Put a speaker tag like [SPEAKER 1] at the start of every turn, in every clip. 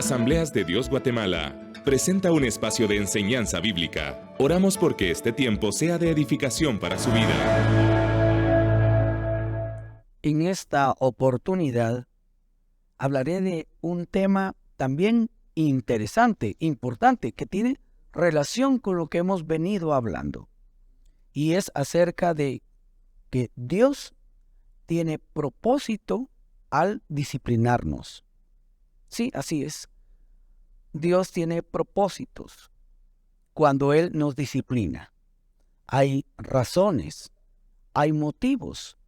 [SPEAKER 1] Asambleas de Dios Guatemala presenta un espacio de enseñanza bíblica. Oramos porque este tiempo sea de edificación para su vida.
[SPEAKER 2] En esta oportunidad hablaré de un tema también interesante, importante, que tiene relación con lo que hemos venido hablando. Y es acerca de que Dios tiene propósito al disciplinarnos. Sí, así es. Dios tiene propósitos cuando Él nos disciplina. Hay razones, hay motivos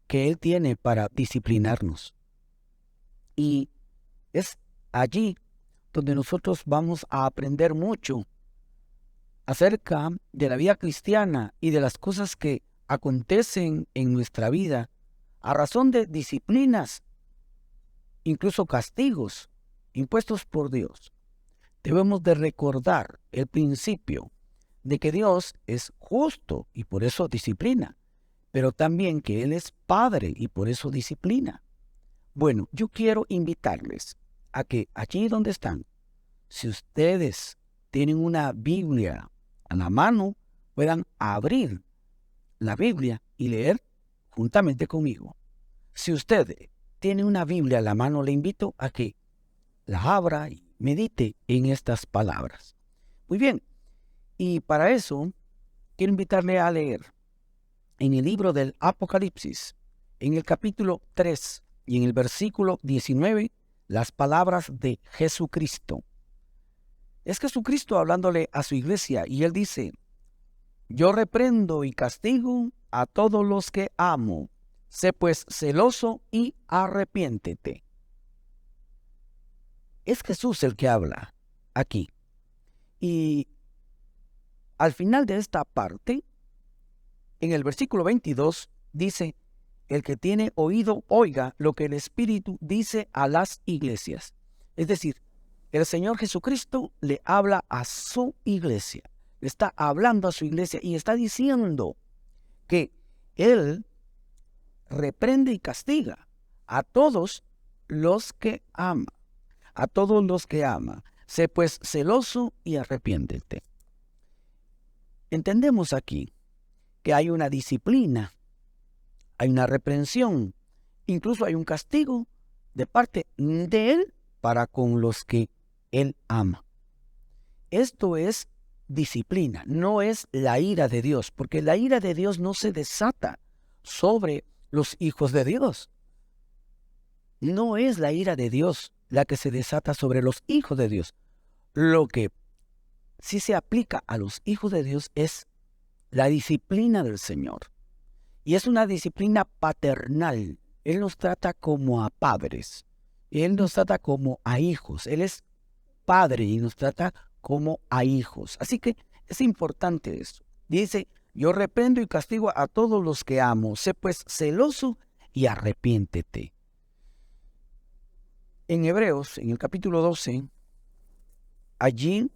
[SPEAKER 2] que Él tiene para disciplinarnos. Y es allí donde nosotros vamos a aprender mucho acerca de la vida cristiana y de las cosas que acontecen en nuestra vida a razón de disciplinas, incluso castigos impuestos por Dios. Debemos de recordar el principio de que Dios es justo y por eso disciplina, pero también que Él es Padre y por eso disciplina. Bueno, yo quiero invitarles a que allí donde están, si ustedes tienen una Biblia a la mano, puedan abrir la Biblia y leer juntamente conmigo. Si usted tiene una Biblia a la mano, le invito a que la abra y medite en estas palabras. Muy bien, y para eso quiero invitarle a leer en el libro del Apocalipsis, en el capítulo 3 y en el versículo 19, las palabras de Jesucristo. Es Jesucristo hablándole a su iglesia y Él dice: yo reprendo y castigo a todos los que amo. Sé pues celoso y arrepiéntete. Es Jesús el que habla aquí. Y al final de esta parte, en el versículo 22, dice: el que tiene oído, oiga lo que el Espíritu dice a las iglesias. Es decir, el Señor Jesucristo le habla a su iglesia. Le está hablando a su iglesia y está diciendo que Él reprende y castiga a todos los que ama. A todos los que ama. Sé pues celoso y arrepiéntete. Entendemos aquí que hay una disciplina, hay una reprensión, incluso hay un castigo de parte de Él para con los que Él ama. Esto es disciplina, no es la ira de Dios, porque la ira de Dios no se desata sobre los hijos de Dios. No es la ira de Dios la que se desata sobre los hijos de Dios. Lo que sí se aplica a los hijos de Dios es la disciplina del Señor. Y es una disciplina paternal. Él nos trata como a padres. Él nos trata como a hijos. Él es Padre y nos trata como a hijos. Así que es importante esto. Dice: yo reprendo y castigo a todos los que amo. Sé pues celoso y arrepiéntete. En Hebreos, en el capítulo 12, allí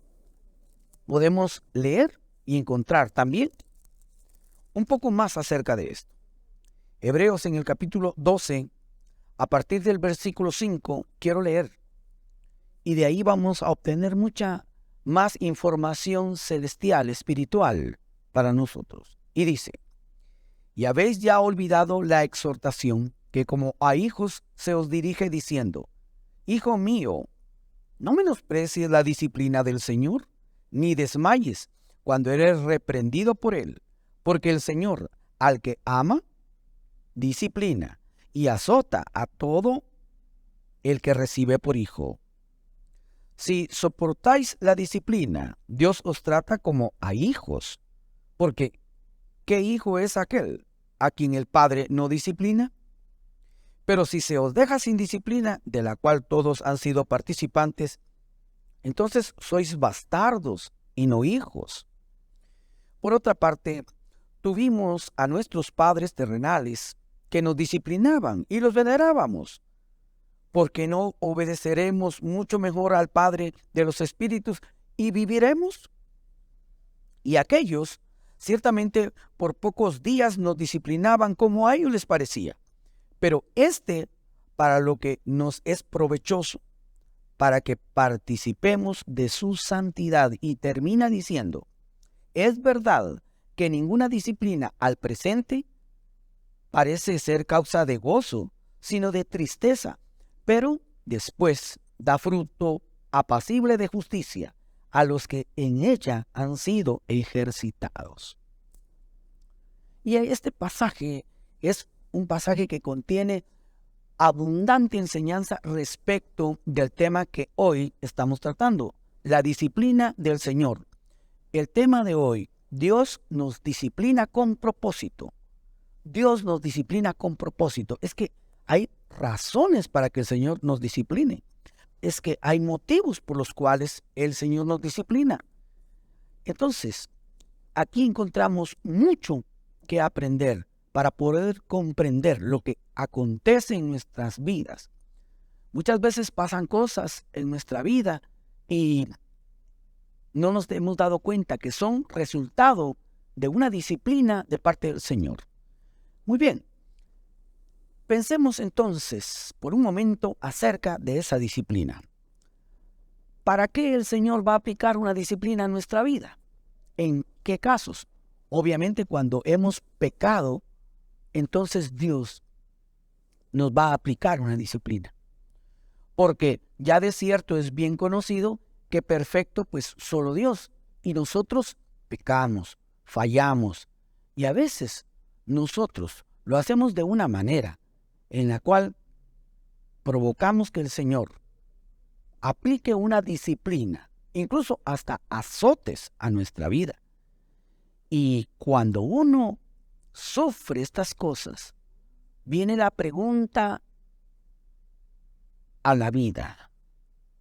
[SPEAKER 2] podemos leer y encontrar también un poco más acerca de esto. Hebreos en el capítulo 12, a partir del versículo 5, quiero leer. Y de ahí vamos a obtener mucha más información celestial, espiritual, para nosotros. Y dice: y habéis ya olvidado la exhortación que como a hijos se os dirige diciendo: hijo mío, no menosprecies la disciplina del Señor, ni desmayes cuando eres reprendido por Él, porque el Señor, al que ama, disciplina y azota a todo el que recibe por hijo. Si soportáis la disciplina, Dios os trata como a hijos, porque ¿qué hijo es aquel a quien el Padre no disciplina? Pero si se os deja sin disciplina, de la cual todos han sido participantes, entonces sois bastardos y no hijos. Por otra parte, tuvimos a nuestros padres terrenales que nos disciplinaban y los venerábamos. ¿Por qué no obedeceremos mucho mejor al Padre de los Espíritus y viviremos? Y aquellos, ciertamente, por pocos días nos disciplinaban como a ellos les parecía. Pero para lo que nos es provechoso, para que participemos de su santidad. Y termina diciendo, es verdad que ninguna disciplina al presente parece ser causa de gozo, sino de tristeza, pero después da fruto apacible de justicia a los que en ella han sido ejercitados. Y este pasaje es un pasaje que contiene abundante enseñanza respecto del tema que hoy estamos tratando, la disciplina del Señor. El tema de hoy, Dios nos disciplina con propósito. Dios nos disciplina con propósito. Es que hay razones para que el Señor nos discipline. Es que hay motivos por los cuales el Señor nos disciplina. Entonces, aquí encontramos mucho que aprender para poder comprender lo que acontece en nuestras vidas. Muchas veces pasan cosas en nuestra vida y no nos hemos dado cuenta que son resultado de una disciplina de parte del Señor. Muy bien, pensemos entonces por un momento acerca de esa disciplina. ¿Para qué el Señor va a aplicar una disciplina en nuestra vida? ¿En qué casos? Obviamente cuando hemos pecado, entonces Dios nos va a aplicar una disciplina. Porque ya de cierto es bien conocido que perfecto pues solo Dios. Y nosotros pecamos, fallamos. Y a veces nosotros lo hacemos de una manera en la cual provocamos que el Señor aplique una disciplina, incluso hasta azotes a nuestra vida. Y cuando uno sufre estas cosas, viene la pregunta a la vida: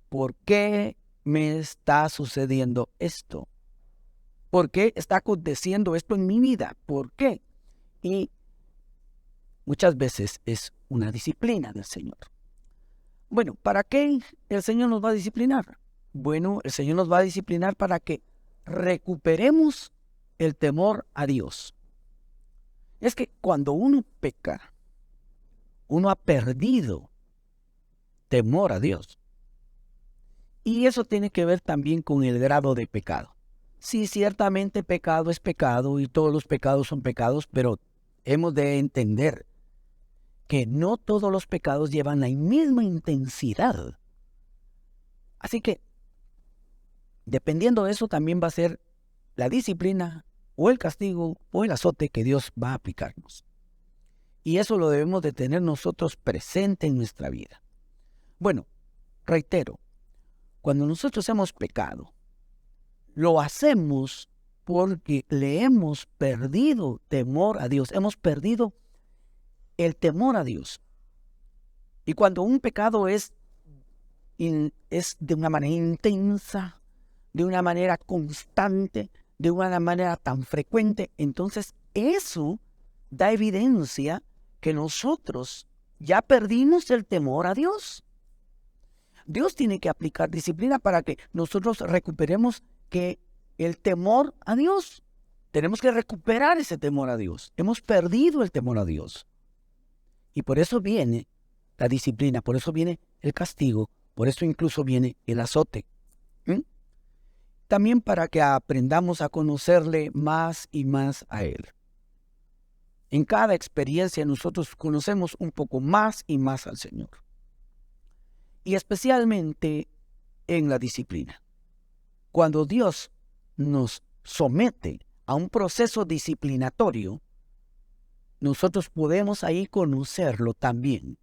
[SPEAKER 2] ¿por qué me está sucediendo esto? ¿Por qué está aconteciendo esto en mi vida? ¿Por qué? Y muchas veces es una disciplina del Señor. Bueno, ¿para qué el Señor nos va a disciplinar? Bueno, el Señor nos va a disciplinar para que recuperemos el temor a Dios. Es que cuando uno peca, uno ha perdido temor a Dios. Y eso tiene que ver también con el grado de pecado. Sí, ciertamente pecado es pecado y todos los pecados son pecados, pero hemos de entender que no todos los pecados llevan la misma intensidad. Así que, dependiendo de eso, también va a ser la disciplina o el castigo o el azote que Dios va a aplicarnos. Y eso lo debemos de tener nosotros presente en nuestra vida. Bueno, reitero, cuando nosotros hemos pecado, lo hacemos porque le hemos perdido temor a Dios, hemos perdido el temor a Dios. Y cuando un pecado es de una manera intensa, de una manera constante, de una manera tan frecuente, entonces eso da evidencia que nosotros ya perdimos el temor a Dios. Dios tiene que aplicar disciplina para que nosotros recuperemos el temor a Dios. Tenemos que recuperar ese temor a Dios. Hemos perdido el temor a Dios. Y por eso viene la disciplina, por eso viene el castigo, por eso incluso viene el azote. También para que aprendamos a conocerle más y más a Él. En cada experiencia nosotros conocemos un poco más y más al Señor. Y especialmente en la disciplina. Cuando Dios nos somete a un proceso disciplinatorio, nosotros podemos ahí conocerlo también.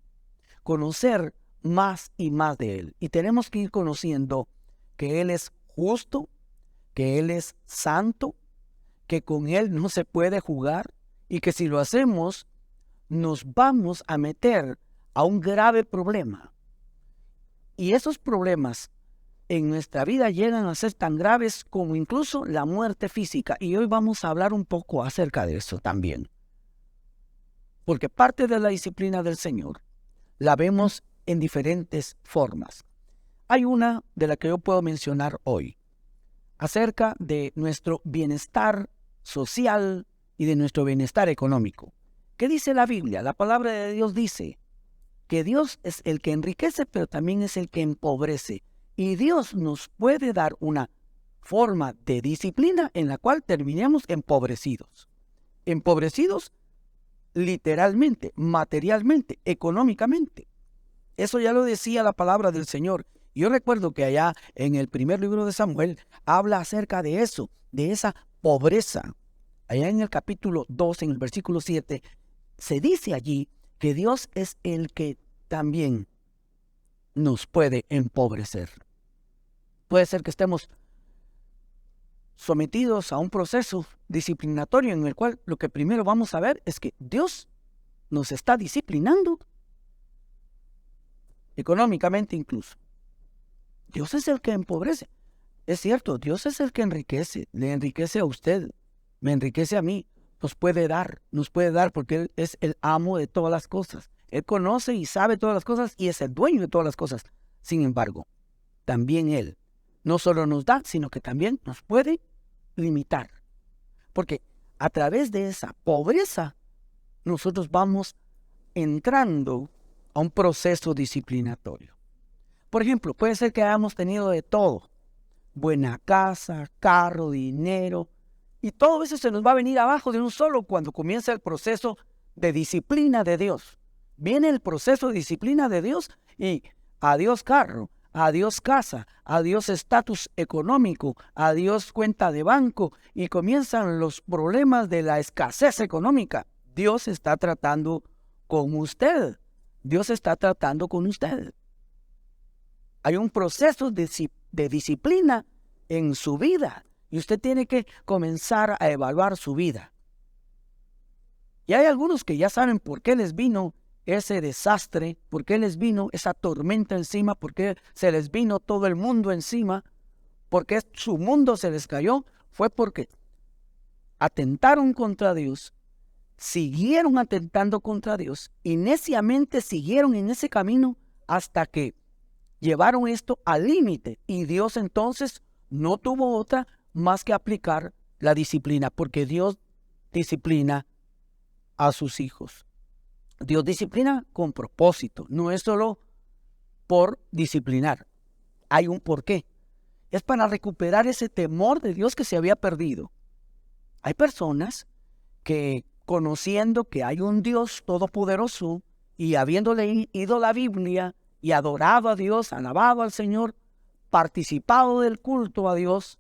[SPEAKER 2] Conocer más y más de Él. Y tenemos que ir conociendo que Él es justo, que Él es santo, que con Él no se puede jugar y que si lo hacemos nos vamos a meter a un grave problema. Y esos problemas en nuestra vida llegan a ser tan graves como incluso la muerte física. Y hoy vamos a hablar un poco acerca de eso también. Porque parte de la disciplina del Señor la vemos en diferentes formas. Hay una de la que yo puedo mencionar hoy, acerca de nuestro bienestar social y de nuestro bienestar económico. ¿Qué dice la Biblia? La palabra de Dios dice que Dios es el que enriquece, pero también es el que empobrece. Y Dios nos puede dar una forma de disciplina en la cual terminemos empobrecidos. Empobrecidos literalmente, materialmente, económicamente. Eso ya lo decía la palabra del Señor. Yo recuerdo que allá en el primer libro de Samuel habla acerca de eso, de esa pobreza. Allá en el capítulo 2, en el versículo 7, se dice allí que Dios es el que también nos puede empobrecer. Puede ser que estemos sometidos a un proceso disciplinatorio en el cual lo que primero vamos a ver es que Dios nos está disciplinando económicamente incluso. Dios es el que empobrece. Es cierto, Dios es el que enriquece, le enriquece a usted, me enriquece a mí, nos puede dar porque Él es el amo de todas las cosas. Él conoce y sabe todas las cosas y es el dueño de todas las cosas. Sin embargo, también Él no solo nos da, sino que también nos puede limitar. Porque a través de esa pobreza, nosotros vamos entrando a un proceso disciplinatorio. Por ejemplo, puede ser que hayamos tenido de todo. Buena casa, carro, dinero. Y todo eso se nos va a venir abajo de un solo cuando comienza el proceso de disciplina de Dios. Viene el proceso de disciplina de Dios y adiós carro, adiós casa, adiós estatus económico, adiós cuenta de banco y comienzan los problemas de la escasez económica. Dios está tratando con usted. Dios está tratando con usted. Hay un proceso de disciplina en su vida y usted tiene que comenzar a evaluar su vida. Y hay algunos que ya saben por qué les vino ese desastre, por qué les vino esa tormenta encima, por qué se les vino todo el mundo encima, por qué su mundo se les cayó. Fue porque atentaron contra Dios, siguieron atentando contra Dios y neciamente siguieron en ese camino hasta que llevaron esto al límite y Dios entonces no tuvo otra más que aplicar la disciplina, porque Dios disciplina a sus hijos. Dios disciplina con propósito, no es solo por disciplinar. Hay un porqué. Es para recuperar ese temor de Dios que se había perdido. Hay personas que conociendo que hay un Dios todopoderoso y habiendo leído la Biblia y adorado a Dios, alabado al Señor, participado del culto a Dios,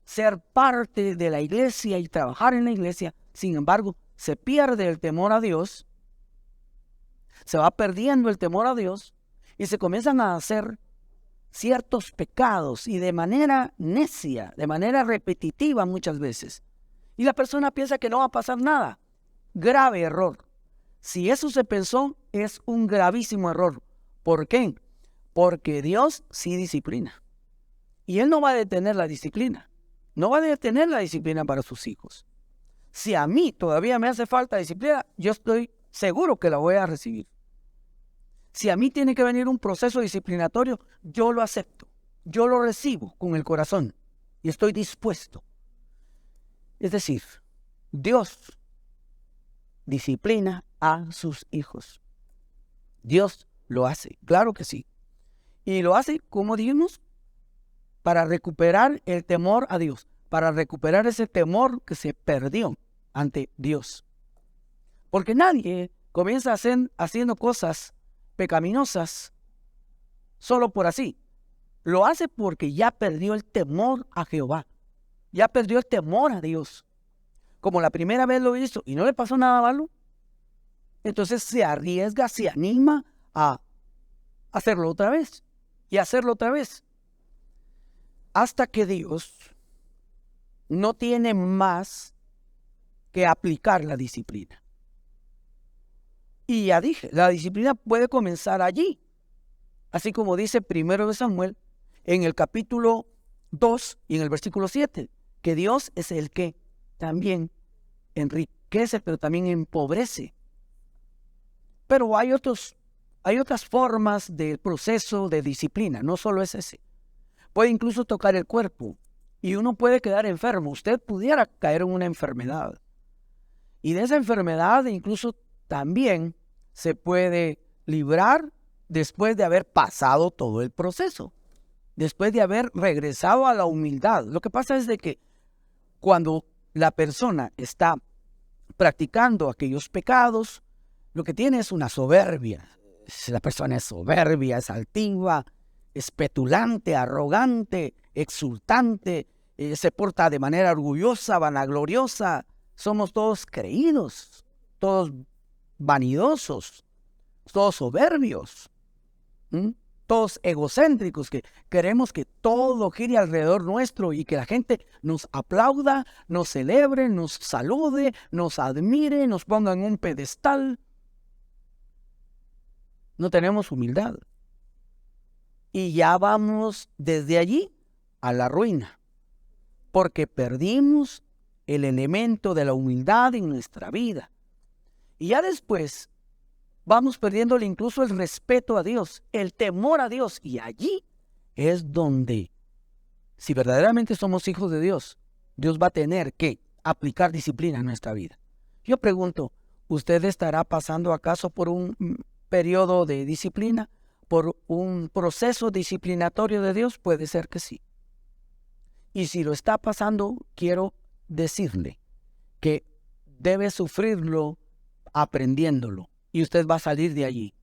[SPEAKER 2] ser parte de la iglesia y trabajar en la iglesia, sin embargo, se pierde el temor a Dios, se va perdiendo el temor a Dios y se comienzan a hacer ciertos pecados y de manera necia, de manera repetitiva muchas veces. Y la persona piensa que no va a pasar nada. Grave error. Si eso se pensó, es un gravísimo error. ¿Por qué? Porque Dios sí disciplina. Y Él no va a detener la disciplina. No va a detener la disciplina para sus hijos. Si a mí todavía me hace falta disciplina, yo estoy seguro que la voy a recibir. Si a mí tiene que venir un proceso disciplinatorio, yo lo acepto. Yo lo recibo con el corazón y estoy dispuesto. Es decir, Dios disciplina a sus hijos. Dios lo hace, claro que sí. Y lo hace, como dijimos, para recuperar el temor a Dios, para recuperar ese temor que se perdió ante Dios. Porque nadie comienza haciendo cosas pecaminosas solo por así. Lo hace porque ya perdió el temor a Jehová. Ya perdió el temor a Dios. Como la primera vez lo hizo y no le pasó nada malo, entonces se arriesga, se anima a hacerlo otra vez y hacerlo otra vez. Hasta que Dios no tiene más que aplicar la disciplina. Y ya dije, la disciplina puede comenzar allí. Así como dice 1 Samuel en el capítulo 2 y en el versículo 7, que Dios es el que también enriquece, pero también empobrece. Pero hay otras formas del proceso de disciplina, no solo es ese. Puede incluso tocar el cuerpo y uno puede quedar enfermo. Usted pudiera caer en una enfermedad. Y de esa enfermedad incluso también se puede librar después de haber pasado todo el proceso. después de haber regresado a la humildad. Lo que pasa es de que cuando la persona está practicando aquellos pecados, lo que tiene es una soberbia. Si la persona es soberbia, es altiva, es petulante, arrogante, exultante, se porta de manera orgullosa, vanagloriosa. Somos todos creídos, todos vanidosos, todos soberbios, todos egocéntricos, que queremos que todo gire alrededor nuestro y que la gente nos aplauda, nos celebre, nos salude, nos admire, nos ponga en un pedestal. No tenemos humildad. Y ya vamos desde allí a la ruina, porque perdimos el elemento de la humildad en nuestra vida. Y ya después vamos perdiéndole incluso el respeto a Dios, el temor a Dios. Y allí es donde, si verdaderamente somos hijos de Dios, Dios va a tener que aplicar disciplina en nuestra vida. Yo pregunto, ¿usted estará pasando acaso por un periodo de disciplina? ¿Por un proceso disciplinatorio de Dios? Puede ser que sí. Y si lo está pasando, quiero decirle que debe sufrirlo aprendiéndolo. Y usted va a salir de allí.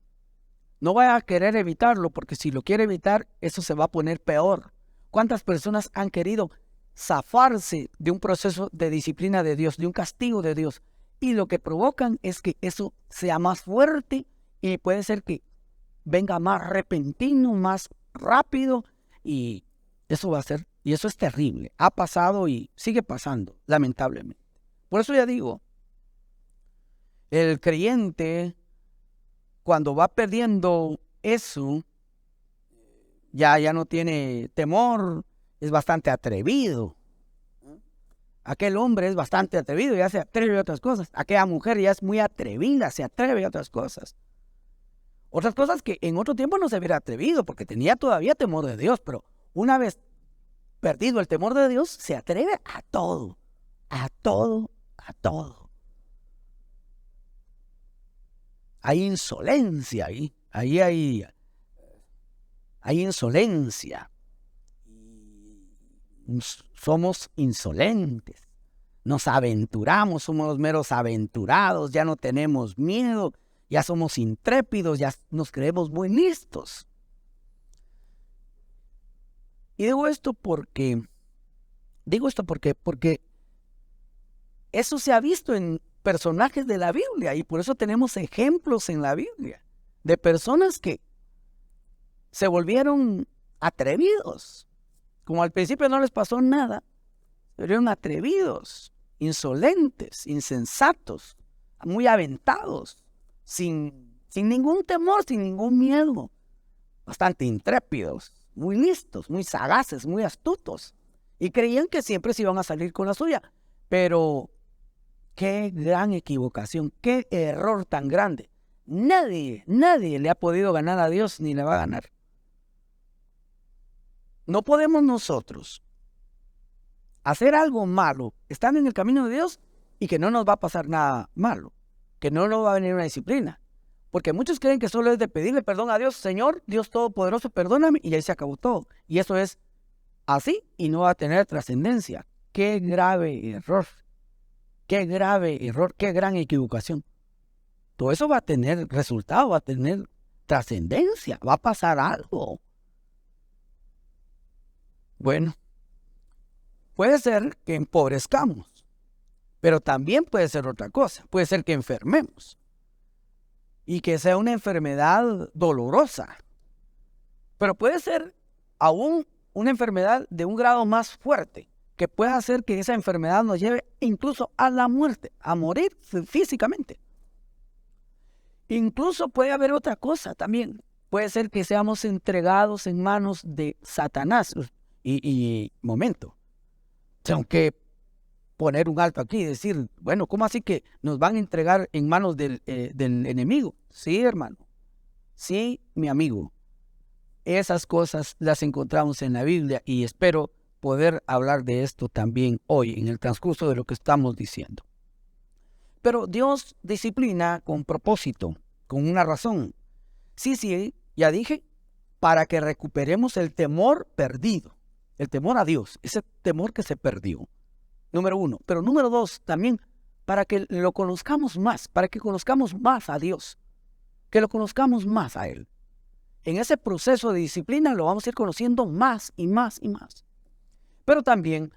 [SPEAKER 2] No vaya a querer evitarlo, porque si lo quiere evitar, eso se va a poner peor. ¿Cuántas personas han querido zafarse de un proceso de disciplina de Dios, de un castigo de Dios? Y lo que provocan es que eso sea más fuerte y puede ser que venga más repentino, más rápido, y eso va a ser, y eso es terrible. Ha pasado y sigue pasando, lamentablemente. Por eso ya digo, el creyente, cuando va perdiendo eso, ya no tiene temor, es bastante atrevido. Aquel hombre es bastante atrevido, ya se atreve a otras cosas. Aquella mujer ya es muy atrevida, se atreve a otras cosas. Otras cosas que en otro tiempo no se hubiera atrevido, porque tenía todavía temor de Dios, pero una vez perdido el temor de Dios, se atreve a todo, a todo, a todo. Hay insolencia ahí, hay insolencia. Somos insolentes, nos aventuramos, somos los meros aventurados, ya no tenemos miedo, ya somos intrépidos, ya nos creemos muy listos. Y digo esto porque eso se ha visto en personajes de la Biblia, y por eso tenemos ejemplos en la Biblia de personas que se volvieron atrevidos. Como al principio no les pasó nada, se volvieron atrevidos, insolentes, insensatos, muy aventados, sin ningún temor, sin ningún miedo, bastante intrépidos, muy listos, muy sagaces, muy astutos, y creían que siempre se iban a salir con la suya. Pero qué gran equivocación, qué error tan grande. Nadie le ha podido ganar a Dios ni le va a ganar. No podemos nosotros hacer algo malo, estar en el camino de Dios, y que no nos va a pasar nada malo, que no nos va a venir una disciplina. Porque muchos creen que solo es de pedirle perdón a Dios, Señor, Dios Todopoderoso, perdóname, y ahí se acabó todo. Y eso es así y no va a tener trascendencia. Qué grave error, qué grave error, qué gran equivocación. Todo eso va a tener resultado, va a tener trascendencia, va a pasar algo. Bueno, puede ser que empobrezcamos, pero también puede ser otra cosa. Puede ser que enfermemos y que sea una enfermedad dolorosa, pero puede ser aún una enfermedad de un grado más fuerte, que pueda hacer que esa enfermedad nos lleve incluso a la muerte, a morir físicamente. Incluso puede haber otra cosa también. Puede ser que seamos entregados en manos de Satanás. Y momento, tengo que poner un alto aquí y decir, bueno, ¿cómo así que nos van a entregar en manos del enemigo? Sí, hermano. Sí, mi amigo. Esas cosas las encontramos en la Biblia y espero poder hablar de esto también hoy en el transcurso de lo que estamos diciendo. Pero Dios disciplina con propósito, con una razón. Sí, ya dije, para que recuperemos el temor perdido, el temor a Dios, ese temor que se perdió. Número 1. Pero número 2, también para que lo conozcamos más, para que conozcamos más a Dios, que lo conozcamos más a Él. En ese proceso de disciplina lo vamos a ir conociendo más y más y más. Pero también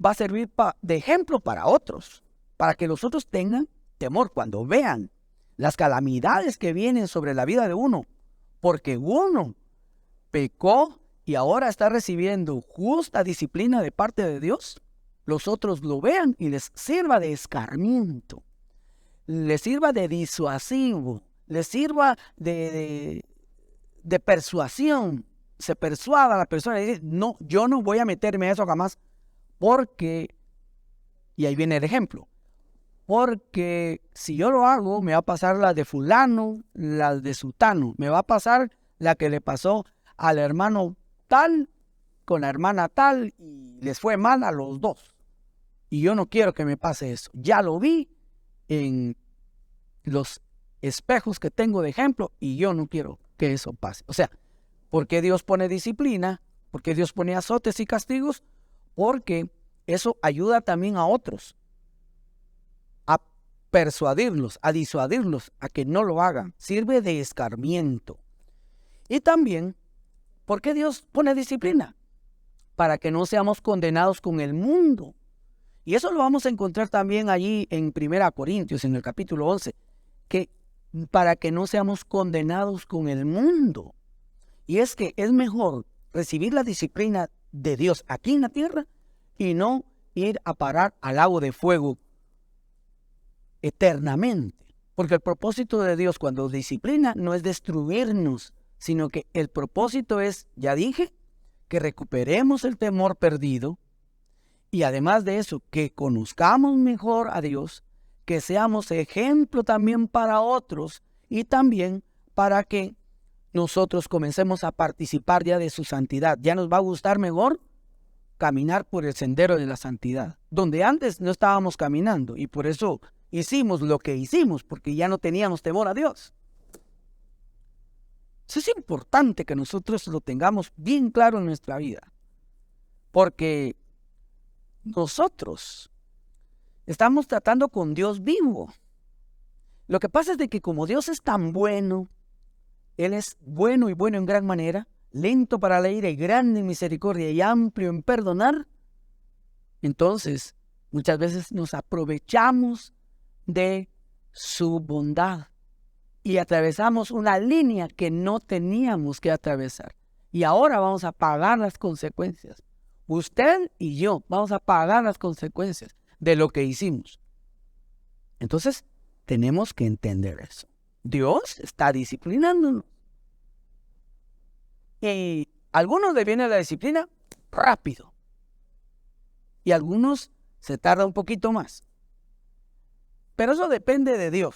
[SPEAKER 2] va a servir de ejemplo para otros, para que los otros tengan temor cuando vean las calamidades que vienen sobre la vida de uno, porque uno pecó y ahora está recibiendo justa disciplina de parte de Dios. Los otros lo vean y les sirva de escarmiento, les sirva de disuasivo, les sirva de persuasión. Se persuada a la persona y dice, no, yo no voy a meterme a eso jamás, porque, y ahí viene el ejemplo, porque si yo lo hago, me va a pasar la de fulano, la de sutano, me va a pasar la que le pasó al hermano tal con la hermana tal y les fue mal a los dos. Y yo no quiero que me pase eso. Ya lo vi en los espejos que tengo de ejemplo y yo no quiero que eso pase. O sea, ¿por qué Dios pone disciplina? ¿Por qué Dios pone azotes y castigos? Porque eso ayuda también a otros a persuadirlos, a disuadirlos, a que no lo hagan. Sirve de escarmiento. Y también, ¿por qué Dios pone disciplina? Para que no seamos condenados con el mundo. Y eso lo vamos a encontrar también allí en 1 Corintios, en el capítulo 11, que para que no seamos condenados con el mundo. Y es que es mejor recibir la disciplina de Dios aquí en la tierra y no ir a parar al lago de fuego eternamente. Porque el propósito de Dios cuando disciplina no es destruirnos, sino que el propósito es, ya dije, que recuperemos el temor perdido y además de eso, que conozcamos mejor a Dios, que seamos ejemplo también para otros y también para que nosotros comencemos a participar ya de su santidad. Ya nos va a gustar mejor caminar por el sendero de la santidad, donde antes no estábamos caminando y por eso hicimos lo que hicimos, porque ya no teníamos temor a Dios. Eso es importante que nosotros lo tengamos bien claro en nuestra vida, porque nosotros estamos tratando con Dios vivo. Lo que pasa es de que como Dios es tan bueno, Él es bueno y bueno en gran manera, lento para la ira y grande en misericordia y amplio en perdonar, entonces muchas veces nos aprovechamos de su bondad y atravesamos una línea que no teníamos que atravesar. Y ahora vamos a pagar las consecuencias. Usted y yo vamos a pagar las consecuencias de lo que hicimos. Entonces, tenemos que entender eso. Dios está disciplinándonos. Y a algunos le viene la disciplina rápido. Y a algunos se tarda un poquito más. Pero eso depende de Dios.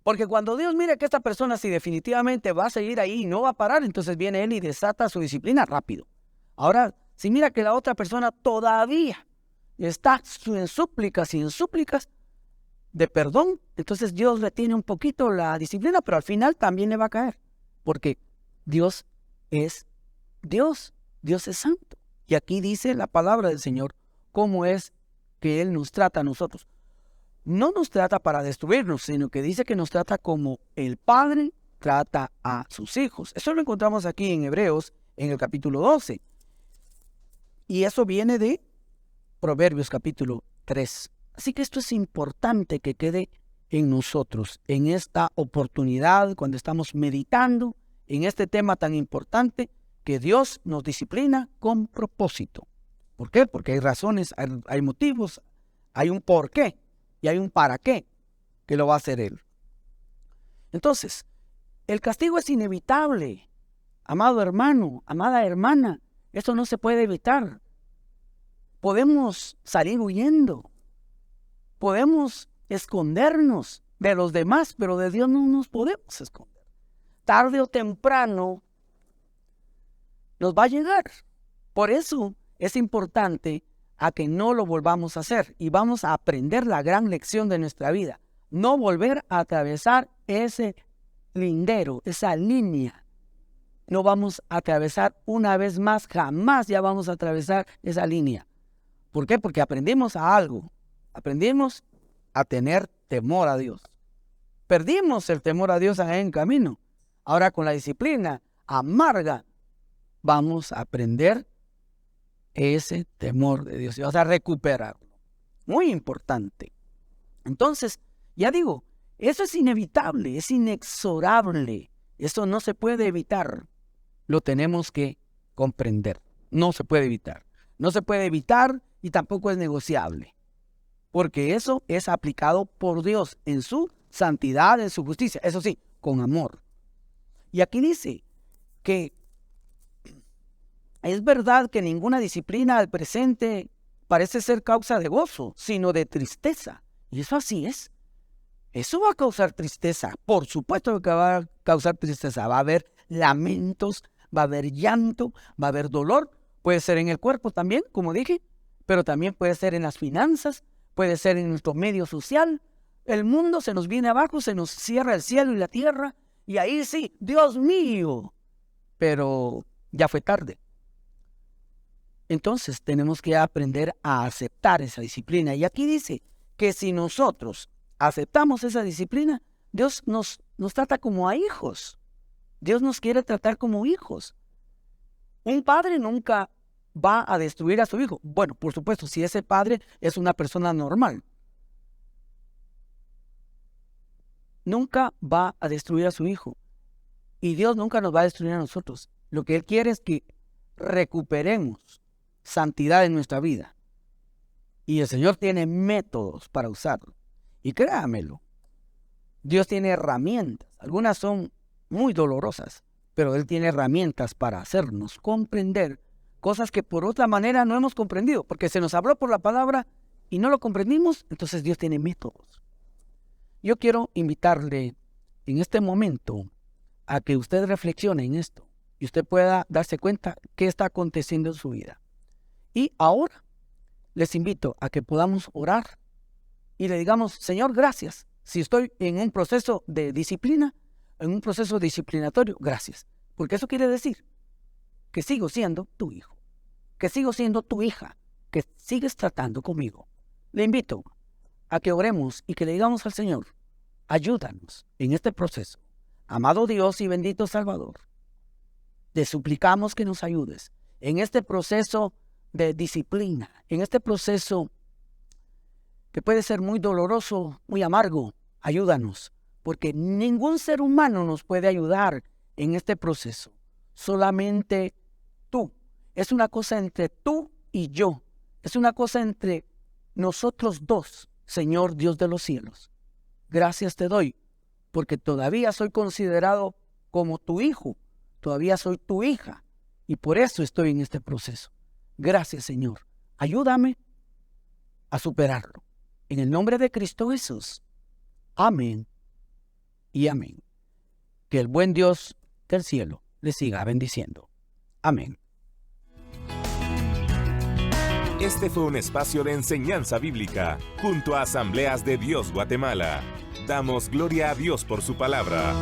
[SPEAKER 2] Porque cuando Dios mira que esta persona si definitivamente va a seguir ahí y no va a parar, entonces viene Él y desata su disciplina rápido. Ahora, si mira que la otra persona todavía está en súplicas y en súplicas de perdón, entonces Dios le tiene un poquito la disciplina, pero al final también le va a caer. Porque Dios es Dios, Dios es santo. Y aquí dice la palabra del Señor, cómo es que Él nos trata a nosotros. No nos trata para destruirnos, sino que dice que nos trata como el Padre trata a sus hijos. Eso lo encontramos aquí en Hebreos, en el capítulo 12. Y eso viene de Proverbios capítulo 3. Así que esto es importante que quede en nosotros, en esta oportunidad, cuando estamos meditando en este tema tan importante, que Dios nos disciplina con propósito. ¿Por qué? Porque hay razones, hay motivos, hay un por qué y hay un para qué que lo va a hacer Él. Entonces, el castigo es inevitable, amado hermano, amada hermana. Esto no se puede evitar. Podemos salir huyendo. Podemos escondernos de los demás, pero de Dios no nos podemos esconder. Tarde o temprano nos va a llegar. Por eso es importante a que no lo volvamos a hacer y vamos a aprender la gran lección de nuestra vida. No volver a atravesar ese lindero, esa línea no vamos a atravesar una vez más, jamás ya vamos a atravesar esa línea. ¿Por qué? Porque aprendimos a algo. Aprendimos a tener temor a Dios. Perdimos el temor a Dios en camino. Ahora con la disciplina amarga vamos a aprender ese temor de Dios. Vamos a recuperarlo. Muy importante. Entonces, ya digo, eso es inevitable, es inexorable. Eso no se puede evitar. Lo tenemos que comprender. No se puede evitar. No se puede evitar y tampoco es negociable. Porque eso es aplicado por Dios en su santidad, en su justicia. Eso sí, con amor. Y aquí dice que es verdad que ninguna disciplina al presente parece ser causa de gozo, sino de tristeza. Y eso así es. Eso va a causar tristeza. Por supuesto que va a causar tristeza. Va a haber lamentos, va a haber llanto, va a haber dolor. Puede ser en el cuerpo también, como dije, pero también puede ser en las finanzas, puede ser en nuestro medio social. El mundo se nos viene abajo, se nos cierra el cielo y la tierra. Y ahí sí, Dios mío. Pero ya fue tarde. Entonces tenemos que aprender a aceptar esa disciplina. Y aquí dice que si nosotros aceptamos esa disciplina, Dios nos trata como a hijos. Dios nos quiere tratar como hijos. Un padre nunca va a destruir a su hijo. Bueno, por supuesto, si ese padre es una persona normal. Nunca va a destruir a su hijo. Y Dios nunca nos va a destruir a nosotros. Lo que Él quiere es que recuperemos santidad en nuestra vida. Y el Señor tiene métodos para usarlo. Y créamelo, Dios tiene herramientas. Algunas son muy dolorosas, pero Él tiene herramientas para hacernos comprender cosas que por otra manera no hemos comprendido, porque se nos habló por la palabra y no lo comprendimos. Entonces Dios tiene métodos. Yo quiero invitarle en este momento a que usted reflexione en esto y usted pueda darse cuenta qué está aconteciendo en su vida. Y ahora les invito a que podamos orar y le digamos: Señor, gracias. Si estoy en un proceso de disciplina, en un proceso disciplinatorio, gracias. Porque eso quiere decir que sigo siendo tu hijo, que sigo siendo tu hija, que sigues tratando conmigo. Le invito a que oremos y que le digamos al Señor: ayúdanos en este proceso. Amado Dios y bendito Salvador, te suplicamos que nos ayudes en este proceso de disciplina, en este proceso que puede ser muy doloroso, muy amargo. Ayúdanos, porque ningún ser humano nos puede ayudar en este proceso. Solamente tú. Es una cosa entre tú y yo. Es una cosa entre nosotros dos, Señor Dios de los cielos. Gracias te doy, porque todavía soy considerado como tu hijo. Todavía soy tu hija, y por eso estoy en este proceso. Gracias, Señor. Ayúdame a superarlo. En el nombre de Cristo Jesús. Amén y amén. Que el buen Dios del cielo le siga bendiciendo. Amén.
[SPEAKER 1] Este fue un espacio de enseñanza bíblica junto a Asambleas de Dios Guatemala. Damos gloria a Dios por su palabra.